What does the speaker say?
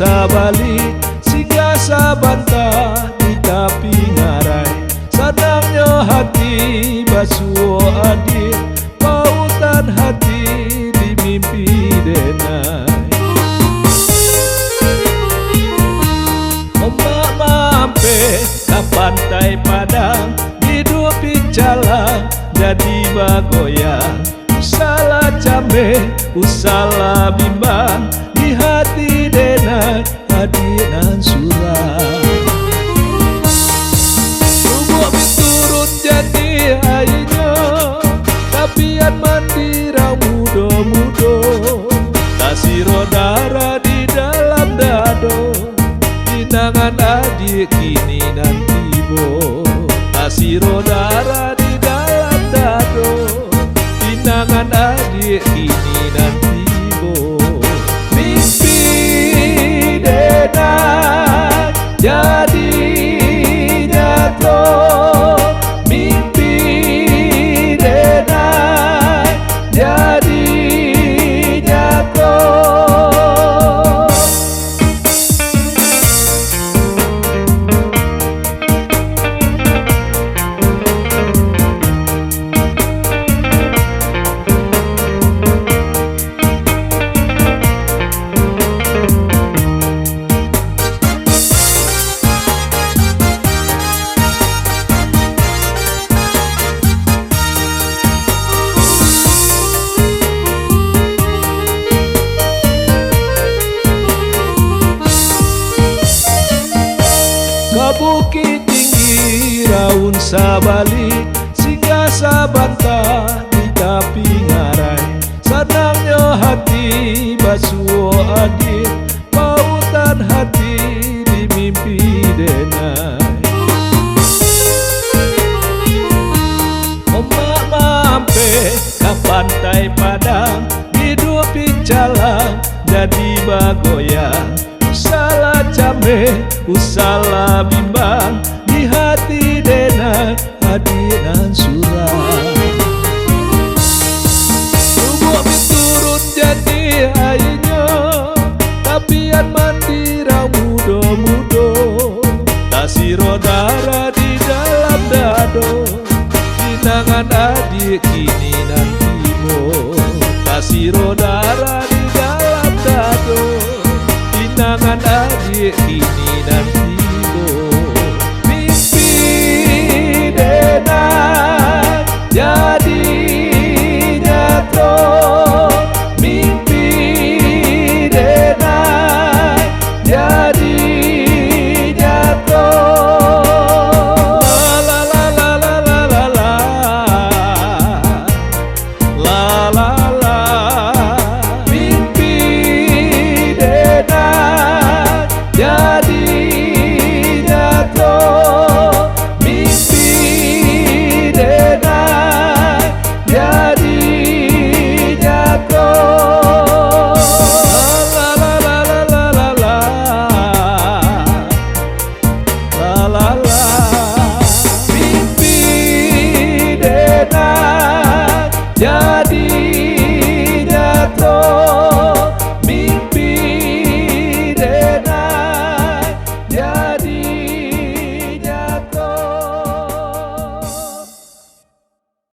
sabali singgah sabanta di tapi ngarai sadangnya hati basuo adik pautan hati di mimpi denai ombak mampe ke pantai Padang hidup jalan jadi bagoyang usala cambe usala bimbang di hati denai hadiran surah lubuk turun jadi airnya tapian mandira mudo-mudo kasih rodara di dalam dado inangan adik kini nanti bo kasih rodara di dalam dado inangan adik kini nanti bo mimpi denai jadi nyata mimpi denai jadi nyata Bukit tinggi raun sabali singgah sabanta di tapi ngarai sadangnya hati basuo adik pautan hati di mimpi denai ombak mampe ke pantai Padang hidup jalan jadi bagoyang usala cambe usala bimbang di hati denai hadiran surah lubuk turun jadi airnya tapian mandira mudo-mudo kasih rodara di dalam dado inangan adik kini nanti mo kasih rodara di dalam dado inangan adik kini